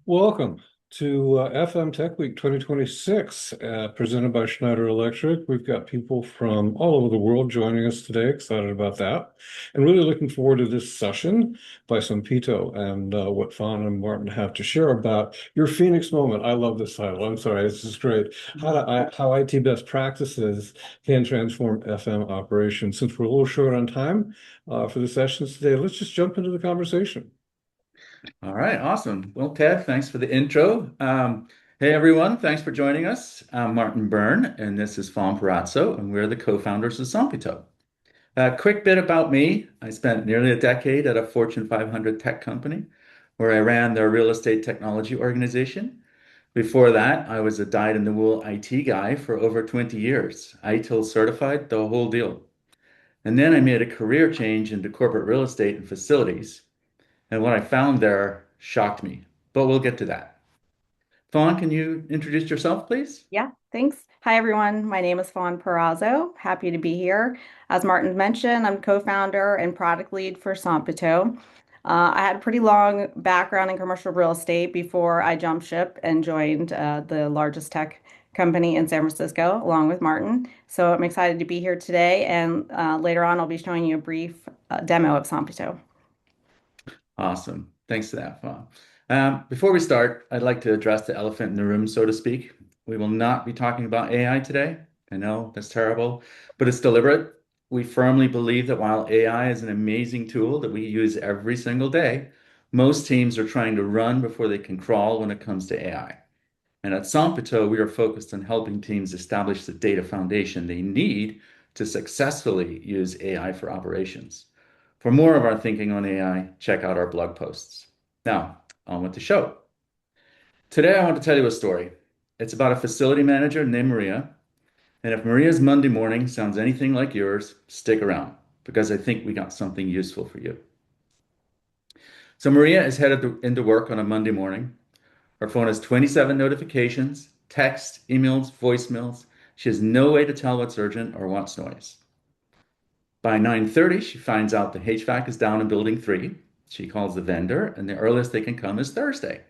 Welcome to FM Tech Week 2026, presented by Schneider Electric. We've got people from all over the world joining us today. Excited about that. And really looking forward to this session by sonpito and what Fawn and Martin have to share about your Phoenix moment. I love this title. I'm sorry, this is great. How IT best practices can transform FM operations. Since we're a little short on time for the sessions today, let's just jump into the conversation. All right, awesome. Well, Ted, thanks for the intro. Hey, everyone, thanks for joining us. I'm Martin Byrne, and this is Fawn Perazzo, and we're the co-founders of sonpito. A quick bit about me. I spent nearly a decade at a Fortune 500 tech company where I ran their real estate technology organization. Before that, I was a dyed-in-the-wool IT guy for over 20 years, ITIL certified, the whole deal. And then I made a career change into corporate real estate and facilities. And what I found there shocked me, but we'll get to that. Fawn, can you introduce yourself, please? Yeah, thanks. Hi, everyone. My name is Fawn Perazzo. Happy to be here. As Martin mentioned, I'm co-founder and product lead for sonpito. I had a pretty long background in commercial real estate before I jumped ship and joined the largest tech company in San Francisco, along with Martin. So I'm excited to be here today, and later on, I'll be showing you a brief demo of sonpito. Awesome. Thanks for that, Fawn. Before we start, I'd like to address the elephant in the room, so to speak. We will not be talking about AI today. I know that's terrible, but it's deliberate. We firmly believe that while AI is an amazing tool that we use every single day, most teams are trying to run before they can crawl when it comes to AI. And at Sonpito, we are focused on helping teams establish the data foundation they need to successfully use AI for operations. For more of our thinking on AI, check out our blog posts. Now, on with the show. Today, I want to tell you a story. It's about a facility manager named Maria. And if Maria's Monday morning sounds anything like yours, stick around because I think we got something useful for you. So, Maria is headed into work on a Monday morning. Her phone has 27 notifications, text, emails, voicemails. She has no way to tell what's urgent or what's noise. By 9:30, she finds out the HVAC is down in building 3. She calls the vendor, and the earliest they can come is Thursday.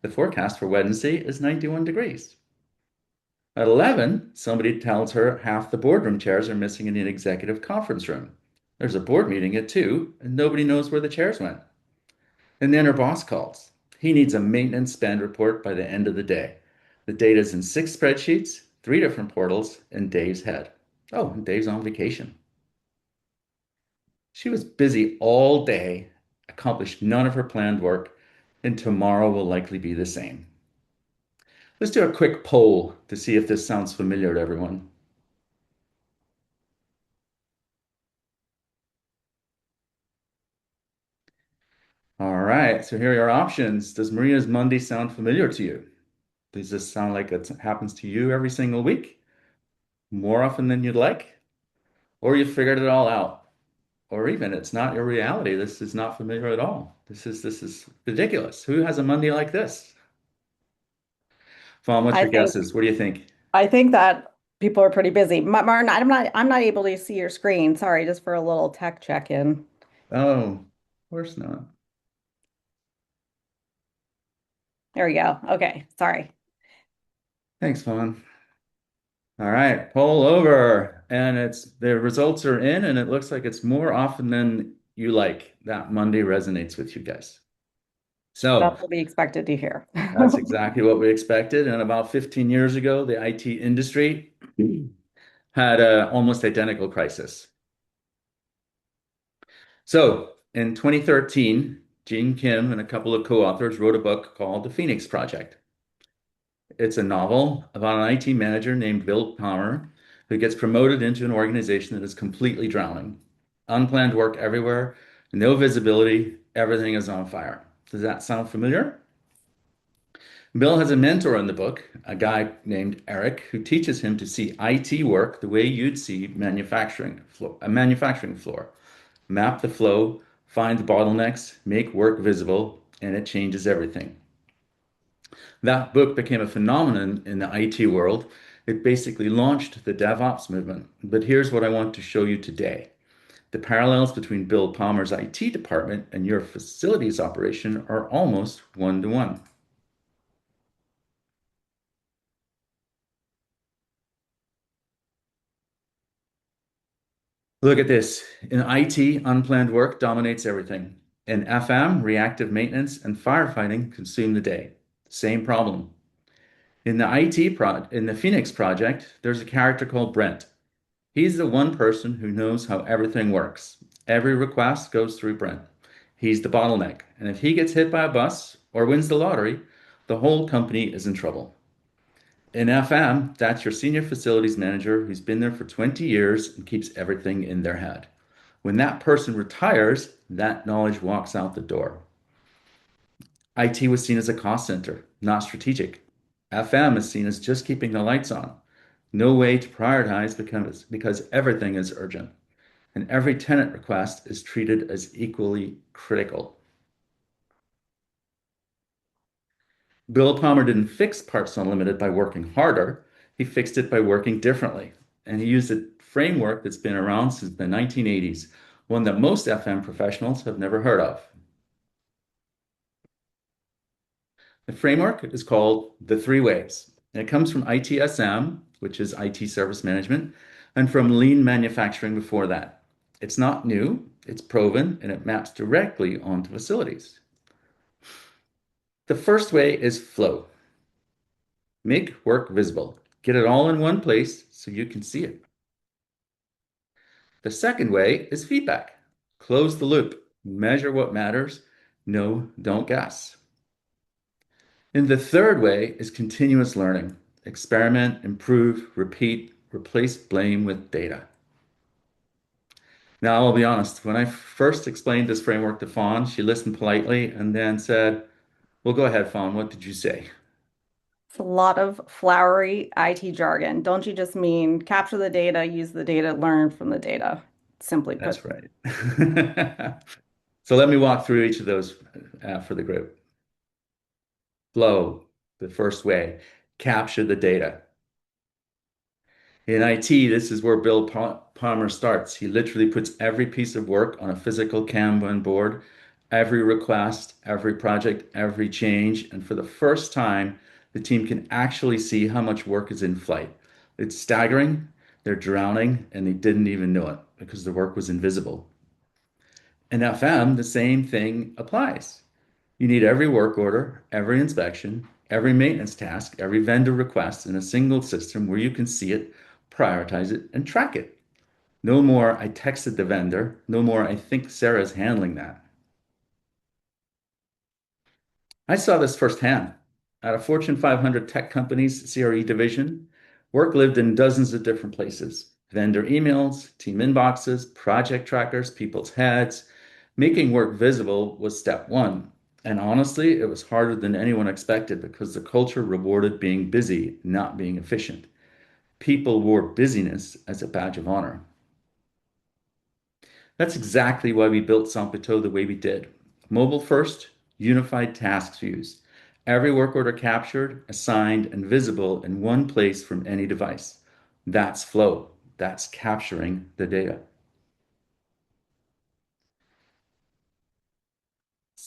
The forecast for Wednesday is 91 degrees. At 11, somebody tells her half the boardroom chairs are missing in the executive conference room. There's a board meeting at 2, and nobody knows where the chairs went. And then her boss calls. He needs a maintenance spend report by the end of the day. The data's in 6 spreadsheets, 3 different portals, and Dave's head. Oh, and Dave's on vacation. She was busy all day, accomplished none of her planned work, and tomorrow will likely be the same. Let's do a quick poll to see if this sounds familiar to everyone. All right, so here are your options. Does Maria's Monday sound familiar to you? Does this sound like it happens to you every single week? More often than you'd like? Or you figured it all out? Or even it's not your reality. This is not familiar at all. This is ridiculous. Who has a Monday like this? Fawn, what's I your think guesses? What do you think? I think that people are pretty busy. Martin, I'm not able to see your screen. Sorry, just for a little tech check-in. Oh, of course not. There we go. Okay, sorry. Thanks, Fawn. All right, poll over. And it's the results are in, and it looks like it's more often than you like. That Monday resonates with you guys. So That's what we expected to hear. that's exactly what we expected. And about 15 years ago, the IT industry had an almost identical crisis. So in 2013, Gene Kim and a couple of co-authors wrote a book called The Phoenix Project. It's a novel about an IT manager named Bill Palmer who gets promoted into an organization that is completely drowning. Unplanned work everywhere, no visibility, everything is on fire. Does that sound familiar? Bill has a mentor in the book, a guy named Eric, who teaches him to see IT work the way you'd see a manufacturing floor. Map the flow, find the bottlenecks, make work visible, and it changes everything. That book became a phenomenon in the IT world. It basically launched the DevOps movement. But here's what I want to show you today. The parallels between Bill Palmer's IT department and your facilities operation are almost one to one. Look at this. In IT, unplanned work dominates everything. In FM, reactive maintenance and firefighting consume the day. Same problem. In the Phoenix project, there's a character called Brent. He's the one person who knows how everything works. Every request goes through Brent. He's the bottleneck, and if he gets hit by a bus or wins the lottery, the whole company is in trouble. In FM, that's your senior facilities manager who's been there for 20 years and keeps everything in their head. When that person retires, that knowledge walks out the door. IT was seen as a cost center, not strategic. FM is seen as just keeping the lights on. No way to prioritize because everything is urgent, and every tenant request is treated as equally critical. Bill Palmer didn't fix Parts Unlimited by working harder. He fixed it by working differently. And he used a framework that's been around since the 1980s, one that most FM professionals have never heard of. The framework is called the three waves. And it comes from ITSM, which is IT service management, and from lean manufacturing before that. It's not new, it's proven, and it maps directly onto facilities. The first way is flow. Make work visible. Get it all in one place so you can see it. The second way is feedback. Close the loop. Measure what matters. No, don't guess. And the third way is continuous learning. Experiment, improve, repeat, replace blame with data. Now, I'll be honest, when I first explained this framework to Fawn, she listened politely and then said, well, go ahead, Fawn, what did you say? It's a lot of flowery IT jargon. Don't you just mean capture the data, use the data, learn from the data, simply put? That's right. So let me walk through each of those for the group. Flow, the first way, capture the data. In IT, this is where Bill Palmer starts. He literally puts every piece of work on a physical Kanban board, every request, every project, every change. And for the first time, the team can actually see how much work is in flight. It's staggering. They're drowning and they didn't even know it because the work was invisible. In FM, the same thing applies. You need every work order, every inspection, every maintenance task, every vendor request in a single system where you can see it, prioritize it, and track it. No more, I texted the vendor. No more, I think Sarah's handling that. I saw this firsthand. At a Fortune 500 tech company's CRE division, work lived in dozens of different places. Vendor emails, team inboxes, project trackers, people's heads. Making work visible was step one. And honestly, it was harder than anyone expected because the culture rewarded being busy, not being efficient. People wore busyness as a badge of honor. That's exactly why we built sonpito the way we did. Mobile first, unified task views. Every work order captured, assigned, and visible in one place from any device. That's flow. That's capturing the data.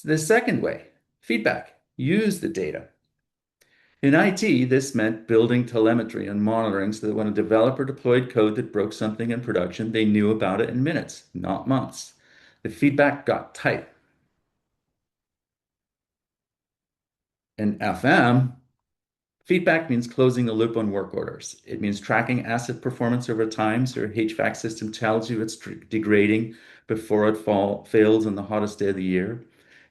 The second way, feedback. Use the data. In IT, this meant building telemetry and monitoring so that when a developer deployed code that broke something in production, they knew about it in minutes, not months. The feedback got tight. In FM, feedback means closing the loop on work orders. It means tracking asset performance over time so your HVAC system tells you it's degrading before it fails on the hottest day of the year.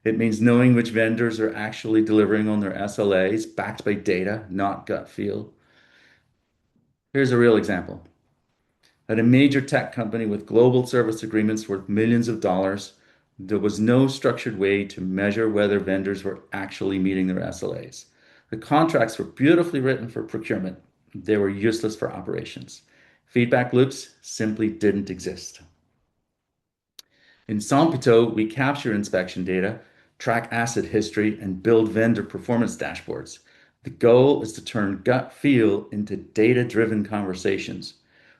It means knowing which vendors are actually delivering on their SLAs, backed by data, not gut feel. Here's a real example. At a major tech company with global service agreements worth millions of dollars, there was no structured way to measure whether vendors were actually meeting their SLAs. The contracts were beautifully written for procurement. They were useless for operations. Feedback loops simply didn't exist. In sonpito, we capture inspection data, track asset history, and build vendor performance dashboards. The goal is to turn gut feel into data-driven conversations,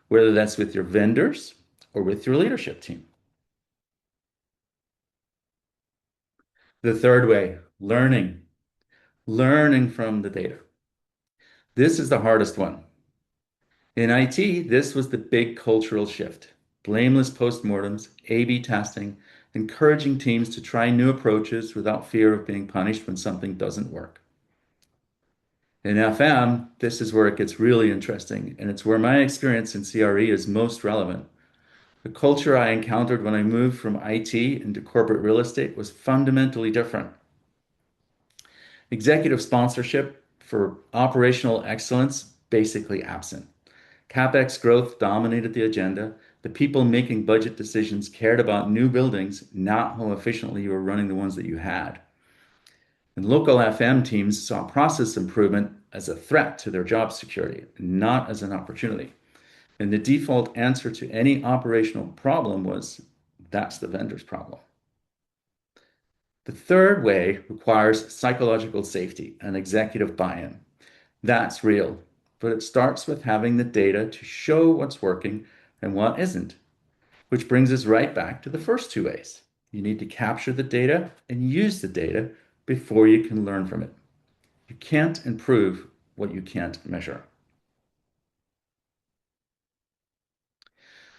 whether that's with your vendors or with your leadership team. The third way, learning from the data. This is the hardest one. In IT, this was the big cultural shift. blameless postmortems, A/B testing, encouraging teams to try new approaches without fear of being punished when something doesn't work. In FM, this is where it gets really interesting, and it's where my experience in CRE is most relevant. The culture I encountered when I moved from IT into corporate real estate was fundamentally different. Executive sponsorship for operational excellence basically absent. CapEx growth dominated the agenda. The people making budget decisions cared about new buildings, not how efficiently you were running the ones that you had. And local FM teams saw process improvement as a threat to their job security, not as an opportunity. And the default answer to any operational problem was, that's the vendor's problem. The third way requires psychological safety and executive buy-in. That's real, but it starts with having the data to show what's working and what isn't, which brings us right back to the first two ways. You need to capture the data and use the data before you can learn from it. You can't improve what you can't measure.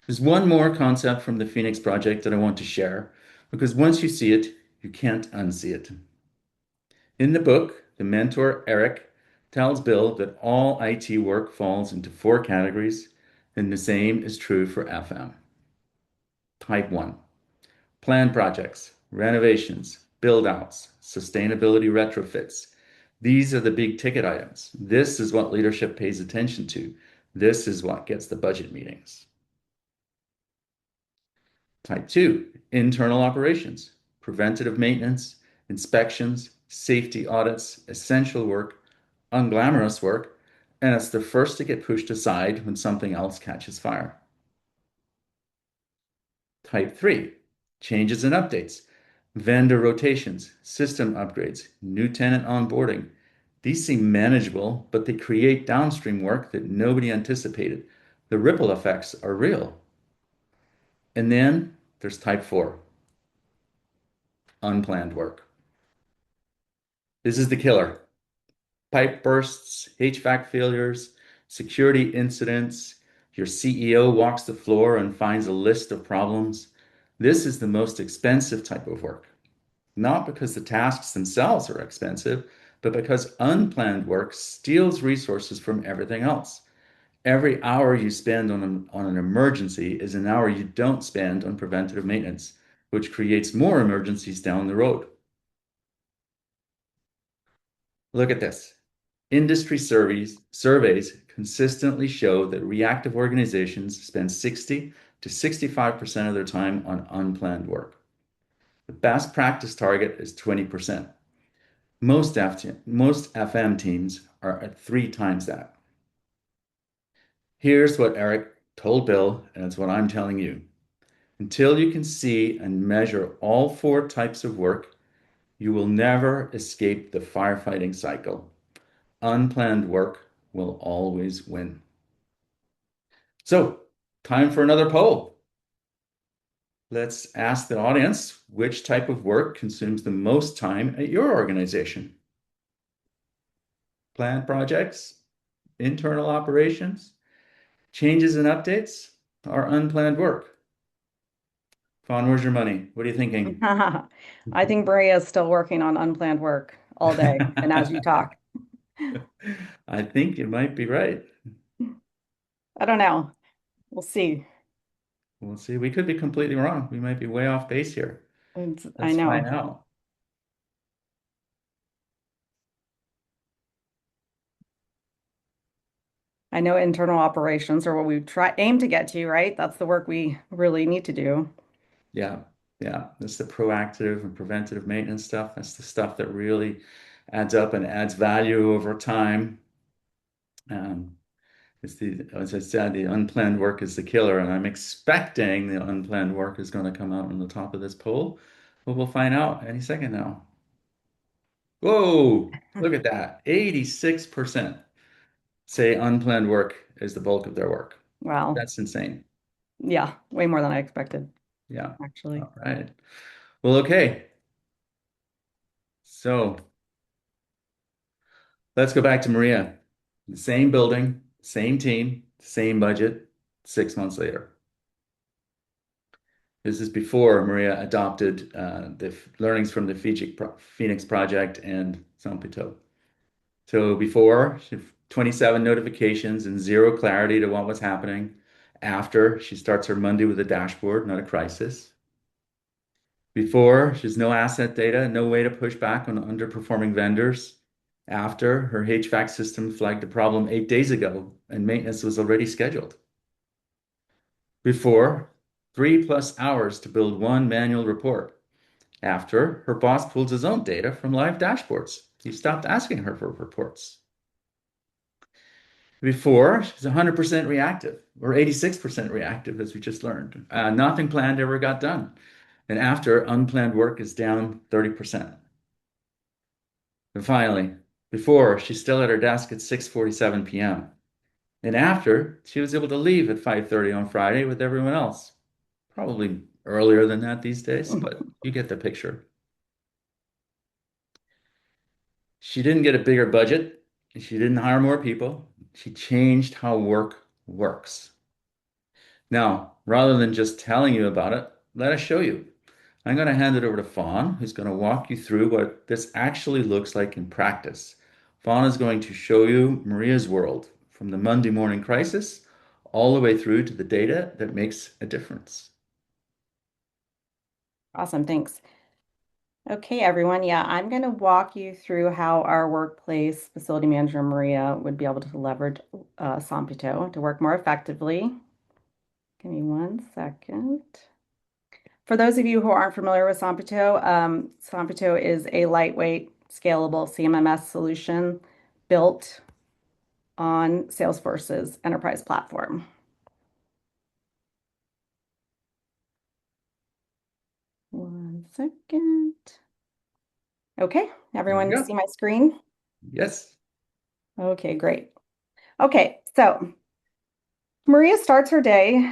There's one more concept from the Phoenix Project that I want to share, because once you see it, you can't unsee it. In the book, the mentor, Eric, tells Bill that all IT work falls into four categories, and the same is true for FM. Type 1, planned projects, renovations, build-outs, sustainability retrofits. These are the big ticket items. This is what leadership pays attention to. This is what gets the budget meetings. Type 2, internal operations, preventative maintenance, inspections, safety audits, essential work, unglamorous work, and it's the first to get pushed aside when something else catches fire. Type 3, changes and updates, vendor rotations, system upgrades, new tenant onboarding. These seem manageable, but they create downstream work that nobody anticipated. The ripple effects are real. And then there's type 4, unplanned work. This is the killer. Pipe bursts, HVAC failures, security incidents. Your CEO walks the floor and finds a list of problems. This is the most expensive type of work. Not because the tasks themselves are expensive, but because unplanned work steals resources from everything else. Every hour you spend on an emergency is an hour you don't spend on preventative maintenance, which creates more emergencies down the road. Look at this. Industry surveys consistently show that reactive organizations spend 60 to 65% of their time on unplanned work. The best practice target is 20%. Most FM teams are at 3 times that. Here's what Eric told Bill, and it's what I'm telling you. Until you can see and measure all 4 types of work, you will never escape the firefighting cycle. Unplanned work will always win. So, time for another poll. Let's ask the audience which type of work consumes the most time at your organization. Planned projects, internal operations, changes and updates, or unplanned work? Fawn, where's your money? What are you thinking? I think Maria is still working on unplanned work all day and as you talk. I think you might be right. I don't know. We'll see. We'll see. We could be completely wrong. We might be way off base here. I Let's find know. out. I know internal operations are what we aim to get to, right? That's the work we really need to do. Yeah, yeah. That's the proactive and preventative maintenance stuff. That's the stuff that really adds up and adds value over time. As I said, the unplanned work is the killer, and I'm expecting the unplanned work is going to come out on the top of this poll, but we'll find out any second now. Whoa, look at that. 86% say unplanned work is the bulk of their work. Wow. That's insane. Yeah, way more than I expected, Yeah. actually. All right. Well, okay. So let's go back to Maria. The same building, same team, same budget, 6 months later. This is before Maria adopted the learnings from the Phoenix project and sonpito. So before, she had 27 notifications and zero clarity to what was happening. After, she starts her Monday with a dashboard, not a crisis. Before, she has no asset data, no way to push back on underperforming vendors. After, her HVAC system flagged a problem 8 days ago and maintenance was already scheduled. Before, 3+ hours to build one manual report. After, her boss pulls his own data from live dashboards. He stopped asking her for reports. Before, she's 100% reactive, or 86% reactive, as we just learned. Nothing planned ever got done. And after, unplanned work is down 30%. And finally, before, she's still at her desk at 6:47 p.m. And after, she was able to leave at 5:30 on Friday with everyone else. Probably earlier than that these days, but you get the picture. She didn't get a bigger budget. She didn't hire more people. She changed how work works. Now, rather than just telling you about it, let us show you. I'm going to hand it over to Fawn, who's going to walk you through what this actually looks like in practice. Fawn is going to show you Maria's world from the Monday morning crisis all the way through to the data that makes a difference. Awesome, thanks. Okay, everyone. Yeah, I'm going to walk you through how our workplace facility manager, Maria, would be able to leverage sonpito to work more effectively. Give me 1 second. For those of you who aren't familiar with sonpito, sonpito is a lightweight, scalable CMMS solution built on Salesforce's enterprise platform. 1 second. Okay, everyone see my screen? Yes. Okay, great. Okay, so Maria starts her day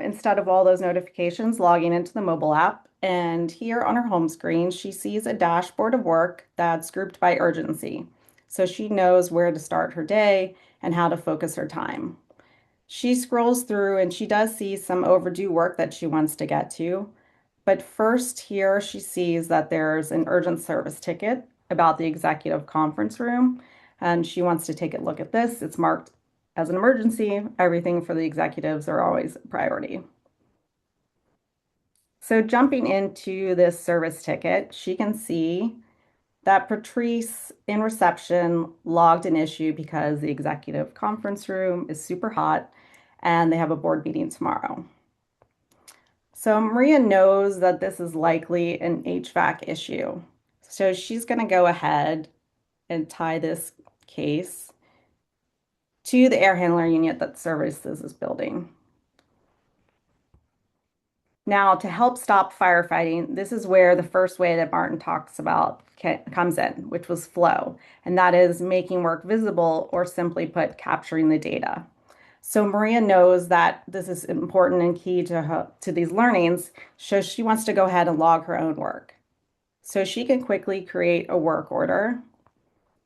instead of all those notifications logging into the mobile app. And here on her home screen, she sees a dashboard of work that's grouped by urgency. So she knows where to start her day and how to focus her time. She scrolls through and she does see some overdue work that she wants to get to. But first, here she sees that there's an urgent service ticket about the executive conference room, and she wants to take a look at this. It's marked as an emergency. Everything for the executives are always a priority. So jumping into this service ticket, she can see that Patrice in reception logged an issue because the executive conference room is super hot and they have a board meeting tomorrow. So Maria knows that this is likely an HVAC issue. So she's going to go ahead and tie this case to the air handler unit that services this building. Now, to help stop firefighting, this is where the first way that Martin talks about comes in, which was flow, and that is making work visible, or simply put, capturing the data. So Maria knows that this is important and key to these learnings, so she wants to go ahead and log her own work. So she can quickly create a work order,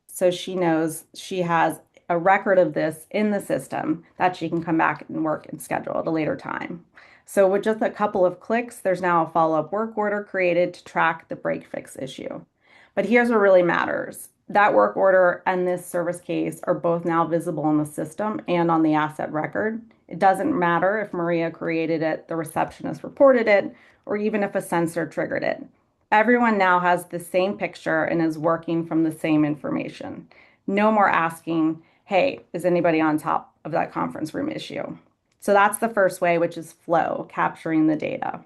so she knows she has a record of this in the system that she can come back and work and schedule at a later time. So with just a couple of clicks, there's now a follow-up work order created to track the break fix issue. But here's what really matters. That work order and this service case are both now visible in the system and on the asset record. It doesn't matter if Maria created it, the receptionist reported it, or even if a sensor triggered it. Everyone now has the same picture and is working from the same information. No more asking, hey, is anybody on top of that conference room issue? So that's the first way, which is flow, capturing the data.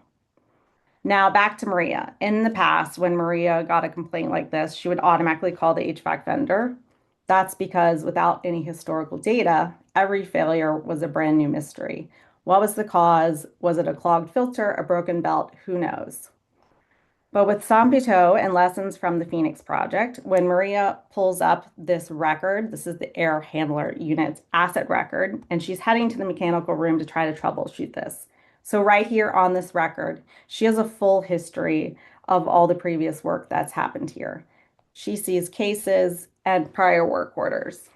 Now back to Maria. In the past, when Maria got a complaint like this, she would automatically call the HVAC vendor. That's because without any historical data, every failure was a brand new mystery. What was the cause? Was it a clogged filter, a broken belt? Who knows? But with sonpito and lessons from the Phoenix project, when Maria pulls up this record, this is the air handler unit's asset record, and she's heading to the mechanical room to try to troubleshoot this. So right here on this record, she has a full history of all the previous work that's happened here. She sees cases and prior work orders.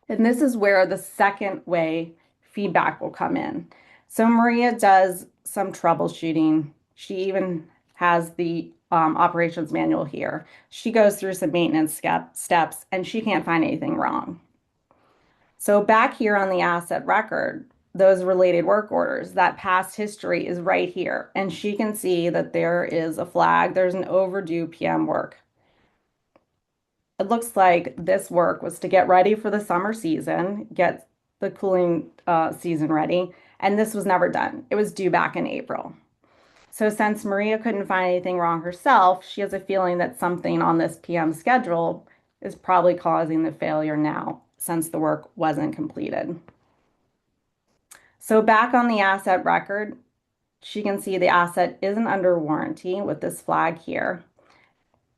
And this is where the second way feedback will come in. So Maria does some troubleshooting. She even has the operations manual here. She goes through some maintenance steps and she can't find anything wrong. So back here on the asset record, those related work orders, that past history is right here. And she can see that there is a flag, there's an overdue PM work. It looks like this work was to get ready for the summer season, get the cooling season ready, and this was never done. It was due back in April. So since Maria couldn't find anything wrong herself, she has a feeling that something on this PM schedule is probably causing the failure now, since the work wasn't completed. So back on the asset record, she can see the asset isn't under warranty with this flag here.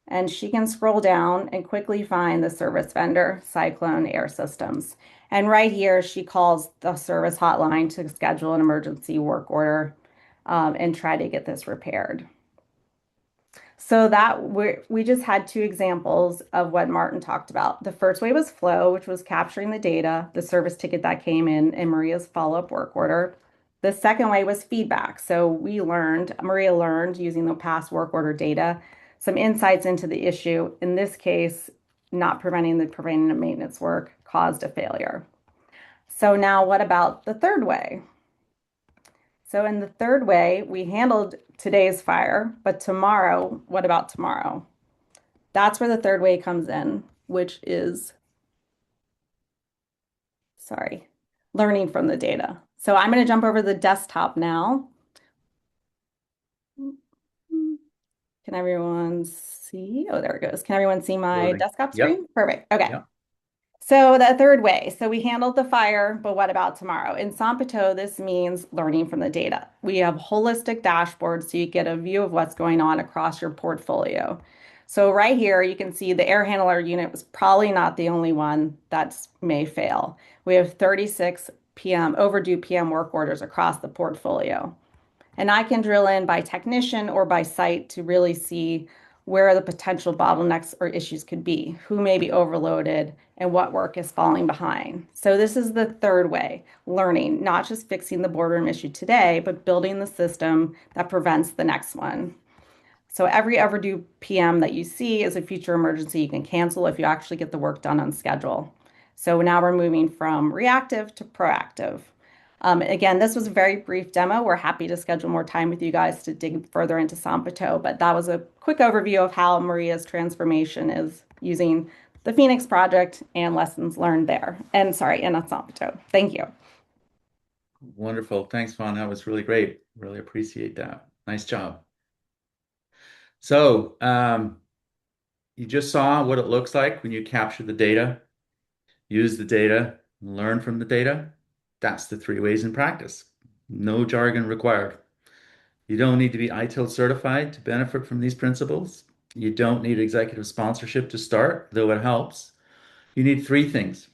And she can scroll down and quickly find the service vendor, Cyclone Air Systems. And right here, she calls the service hotline to schedule an emergency work order and try to get this repaired. So that we just had two examples of what Martin talked about. The first way was flow, which was capturing the data, the service ticket that came in Maria's follow-up work order. The second way was feedback. So Maria learned using the past work order data, some insights into the issue. In this case, not preventing the preventative maintenance work caused a failure. So now what about the third way? So in the third way, we handled today's fire, but tomorrow, what about tomorrow? That's where the third way comes in, which is, sorry, learning from the data. So I'm going to jump over to the desktop now. Can everyone see? Oh, there it goes. Can everyone see my Loading. desktop Yep. screen? Perfect. Okay. Yep. So the third way, so we handled the fire, but what about tomorrow? In Sonpito, this means learning from the data. We have holistic dashboards so you get a view of what's going on across your portfolio. So right here, you can see the air handler unit was probably not the only one that may fail. We have 36 PM overdue PM work orders across the portfolio. And I can drill in by technician or by site to really see where the potential bottlenecks or issues could be, who may be overloaded, and what work is falling behind. So this is the third way, learning, not just fixing the boardroom issue today, but building the system that prevents the next one. So every overdue PM that you see is a future emergency you can cancel if you actually get the work done on schedule. So now we're moving from reactive to proactive. Again, this was a very brief demo. We're happy to schedule more time with you guys to dig further into Sonpito, but that was a quick overview of how Maria's transformation is using the Phoenix project and lessons learned there. And sorry, in Sonpito. Thank you. Wonderful. Thanks, Fawn. That was really great. Really appreciate that. Nice job. So, you just saw what it looks like when you capture the data, use the data, learn from the data. That's the 3 ways in practice. No jargon required. You don't need to be ITIL certified to benefit from these principles. You don't need executive sponsorship to start, though it helps. You need 3 things.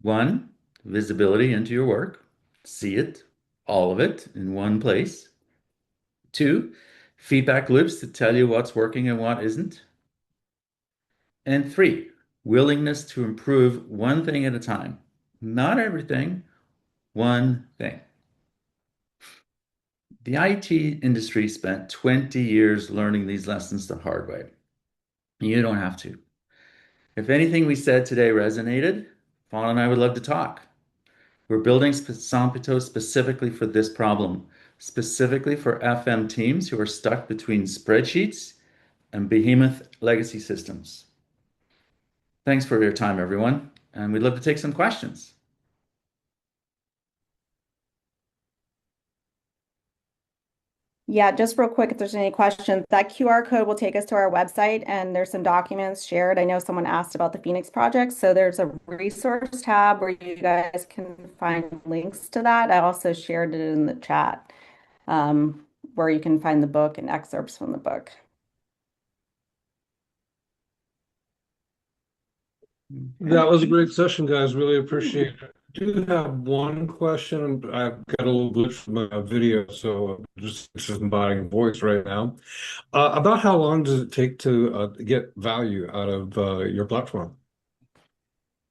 1, visibility into your work. See it, all of it, in one place. 2, feedback loops to tell you what's working and what isn't. And 3, willingness to improve one thing at a time. Not everything, one thing. The IT industry spent 20 years learning these lessons the hard way. You don't have to. If anything we said today resonated, Fawn and I would love to talk. We're building Sonpito specifically for this problem, specifically for FM teams who are stuck between spreadsheets and behemoth legacy systems. Thanks for your time, everyone, and we'd love to take some questions. Yeah, just real quick, if there's any questions, that QR code will take us to our website and there's some documents shared. I know someone asked about the Phoenix project. So there's a resource tab where you guys can find links to that. I also shared it in the chat where you can find the book and excerpts from the book. That was a great session, guys. Really appreciate it. I do have one question. I've got a little glitch from my video, so I'm just disembodied voice right now. About how long does it take to get value out of your platform?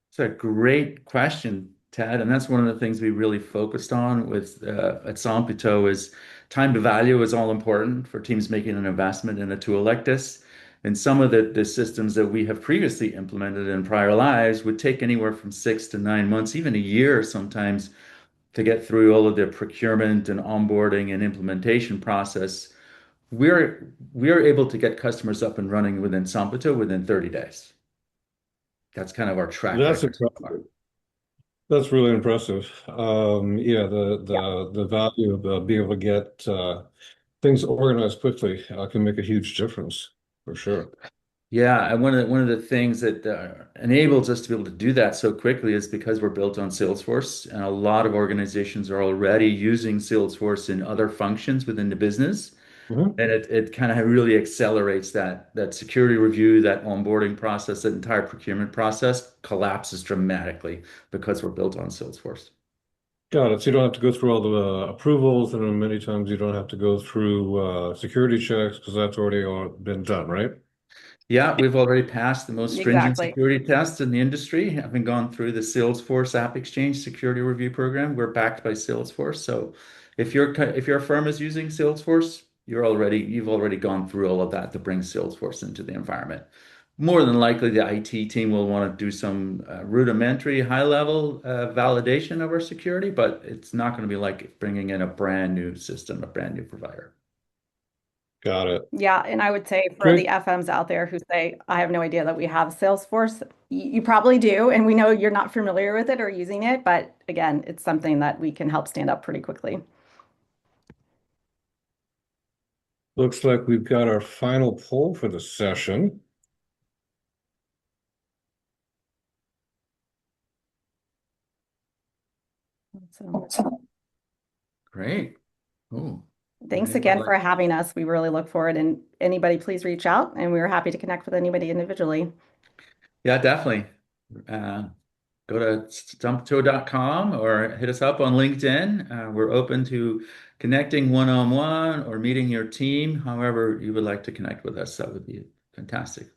It's a great question, Ted, and that's one of the things we really focused on with at Sonpito is time to value is all important for teams making an investment in a tool like this. And some of the systems that we have previously implemented in prior lives would take anywhere from 6 to 9 months, even a year sometimes, to get through all of the procurement and onboarding and implementation process. We're able to get customers up and running within Sonpito within 30 days. That's kind of our track That's record so far. impressive. That's really impressive. Yeah, Yeah. the value of being able to get things organized quickly can make a huge difference for sure. Yeah, and one of the things that enables us to be able to do that so quickly is because we're built on Salesforce, and a lot of organizations are already using Salesforce in other functions within the business, Mhm. and it kind of really accelerates that security review, that onboarding process, that entire procurement process collapses dramatically because we're built on Salesforce. Got it. So you don't have to go through all the approvals, and many times you don't have to go through security checks because that's already all been done, right? Yeah, we've already passed the most stringent Exactly. security tests in the industry, having gone through the Salesforce App Exchange security review program. We're backed by Salesforce. So if your firm is using Salesforce, you've already gone through all of that to bring Salesforce into the environment. More than likely, the IT team will want to do some rudimentary, high-level validation of our security, but it's not going to be like bringing in a brand new system, a brand new provider. Got it. Yeah, and I would say for Great. the FMs out there who say, I have no idea that we have Salesforce, you probably do, and we know you're not familiar with it or using it, but again, it's something that we can help stand up pretty quickly. Looks like we've got our final poll for the session. So Great. Oh, thanks anybody again like? for having us. We really look forward, and anybody please reach out, and we were happy to connect with anybody individually. Yeah, definitely. Uh, Go to stumptoe.com or hit us up on LinkedIn. We're open to connecting one-on-one or meeting your team, however you would like to connect with us. That would be fantastic.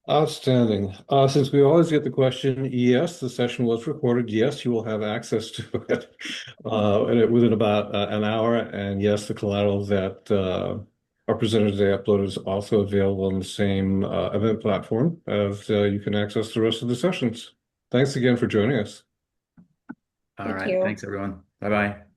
Outstanding. Since we always get the question, yes, the session was recorded. Yes, you will have access to it within about an hour. And yes, the collateral that our presenter today uploaded is also available on the same event platform as you can access the rest of the sessions. Thanks again for joining us. All Thank right. you. Thanks, everyone. Bye-bye.